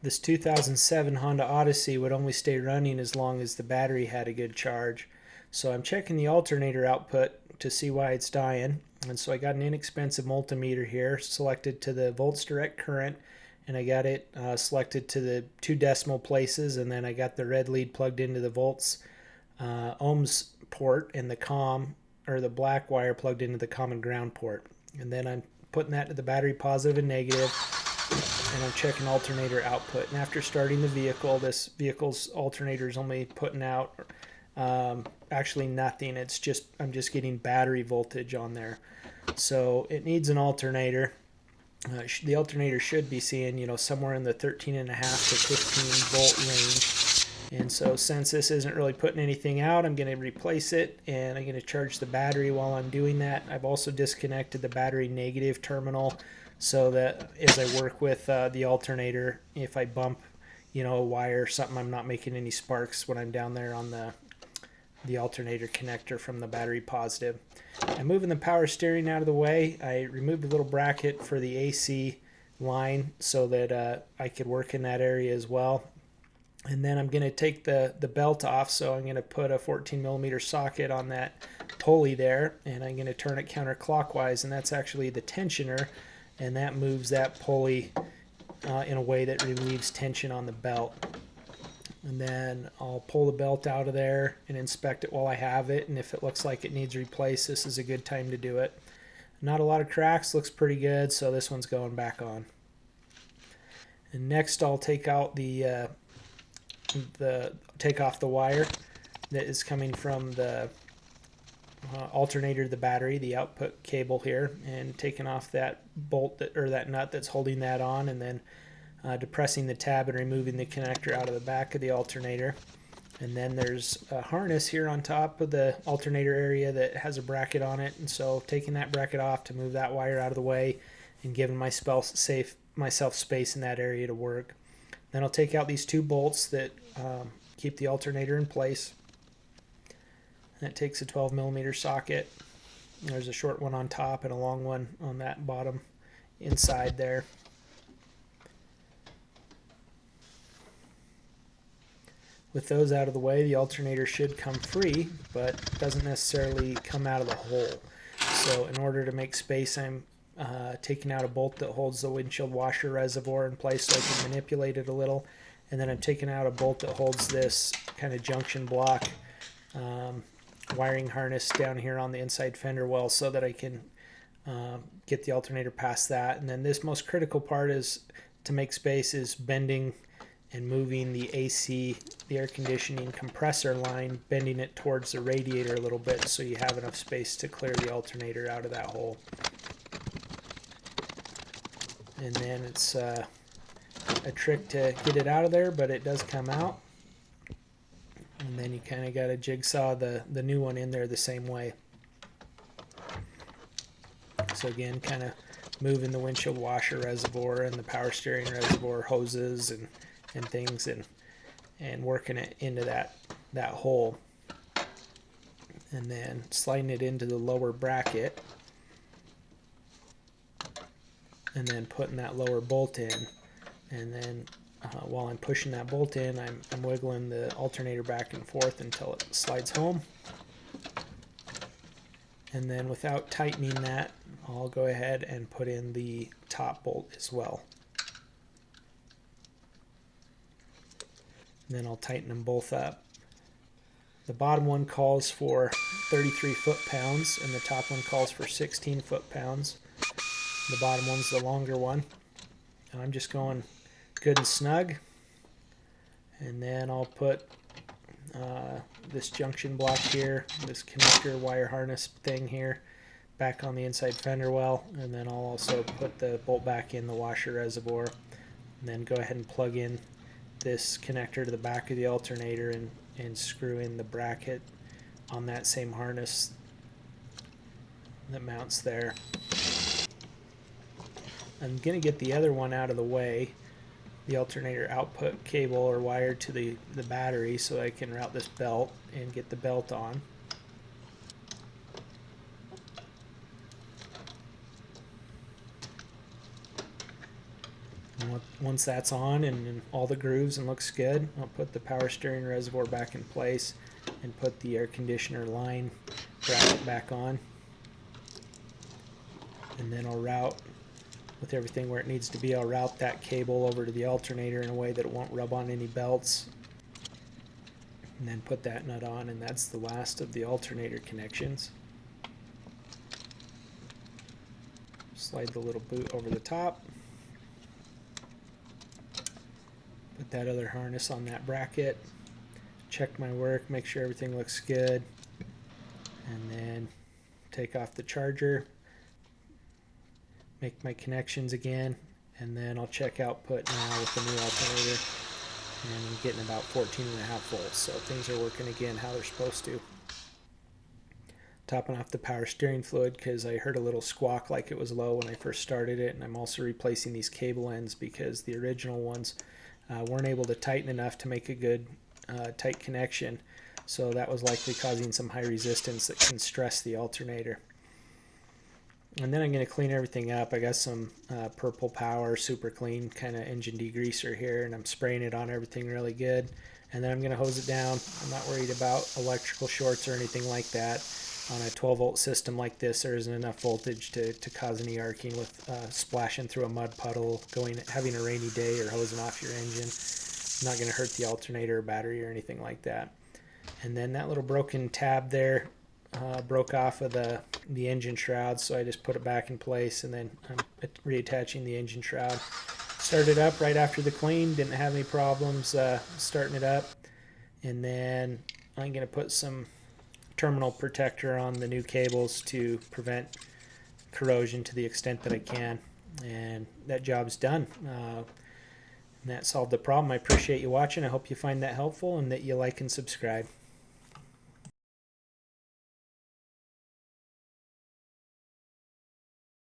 This 2007 Honda Odyssey would only stay running as long as the battery had a good charge. So I'm checking the alternator output to see why it's dying. And so I got an inexpensive multimeter here, selected to the volts direct current, and I got it selected to the 2 decimal places, and then I got the red lead plugged into the volts ohms port, and the the black wire plugged into the common ground port. And then I'm putting that to the battery positive and negative, and I'm checking alternator output. And after starting the vehicle, this vehicle's alternator is only putting out actually nothing. I'm just getting battery voltage on there. So it needs an alternator. The alternator should be seeing, somewhere in the 13.5 to 15 volt range. And so since this isn't really putting anything out, I'm going to replace it, and I'm going to charge the battery while I'm doing that. I've also disconnected the battery negative terminal so that as I work with the alternator, if I bump, a wire or something, I'm not making any sparks when I'm down there on the alternator connector from the battery positive. I'm moving the power steering out of the way. I removed a little bracket for the AC line so that I could work in that area as well. And then I'm going to take the belt off, so I'm going to put a 14 millimeter socket on that pulley there, and I'm going to turn it counterclockwise, and that's actually the tensioner, and that moves that pulley in a way that relieves tension on the belt. And then I'll pull the belt out of there and inspect it while I have it, and if it looks like it needs replaced, this is a good time to do it. Not a lot of cracks, looks pretty good, so this one's going back on. And next I'll take out take off the wire that is coming from the alternator to the battery, the output cable here, and taking off that bolt that nut that's holding that on, and then depressing the tab and removing the connector out of the back of the alternator. And then there's a harness here on top of the alternator area that has a bracket on it, and so taking that bracket off to move that wire out of the way and giving myself space in that area to work. Then I'll take out these 2 bolts that keep the alternator in place. That takes a 12 millimeter socket. There's a short one on top and a long one on that bottom inside there. With those out of the way, the alternator should come free, but doesn't necessarily come out of the hole. So in order to make space, I'm taking out a bolt that holds the windshield washer reservoir in place so I can manipulate it a little. And then I'm taking out a bolt that holds this kind of junction block wiring harness down here on the inside fender well so that I can get the alternator past that. And then this most critical part is to make space is bending and moving the AC, the air conditioning compressor line, bending it towards the radiator a little bit so you have enough space to clear the alternator out of that hole. And then it's a trick to get it out of there, but it does come out. And then you kind of got to jigsaw the new one in there the same way. So again, kind of moving the windshield washer reservoir and the power steering reservoir hoses and things and working it into that hole. And then sliding it into the lower bracket. And then putting that lower bolt in, and then while I'm pushing that bolt in, I'm wiggling the alternator back and forth until it slides home. And then without tightening that, I'll go ahead and put in the top bolt as well. And then I'll tighten them both up. The bottom one calls for 33 foot-pounds and the top one calls for 16 foot-pounds. The bottom one's the longer one. And I'm just going good and snug. And then I'll put this junction block here, this connector wire harness thing here, back on the inside fender well. And then I'll also put the bolt back in the washer reservoir. And then go ahead and plug in this connector to the back of the alternator and screw in the bracket on that same harness that mounts there. I'm going to get the other one out of the way, the alternator output cable or wire to the battery, so I can route this belt and get the belt on. And Once that's on and in all the grooves and looks good, I'll put the power steering reservoir back in place and put the air conditioner line bracket back on. And then I'll route, with everything where it needs to be, I'll route that cable over to the alternator in a way that it won't rub on any belts. And then put that nut on, and that's the last of the alternator connections. Slide the little boot over the top. Put that other harness on that bracket. Check my work, make sure everything looks good. And then take off the charger. Make my connections again. And then I'll check output now with the new alternator. And I'm getting about 14.5 volts. So things are working again how they're supposed to. Topping off the power steering fluid because I heard a little squawk like it was low when I first started it. And I'm also replacing these cable ends because the original ones weren't able to tighten enough to make a good tight connection. So that was likely causing some high resistance that can stress the alternator. And then I'm going to clean everything up. I got some Purple Power Super Clean kind of engine degreaser here, and I'm spraying it on everything really good. And then I'm going to hose it down. I'm not worried about electrical shorts or anything like that. On a 12-volt system like this, there isn't enough voltage to cause any arcing with splashing through a mud puddle, having a rainy day, or hosing off your engine. Not going to hurt the alternator or battery or anything like that. And then that little broken tab there broke off of the engine shroud, so I just put it back in place, and then I'm reattaching the engine shroud. Started up right after the clean, didn't have any problems starting it up. And then I'm going to put some terminal protector on the new cables to prevent corrosion to the extent that I can, and that job's done. And that solved the problem. I appreciate you watching. I hope you find that helpful and that you like and subscribe.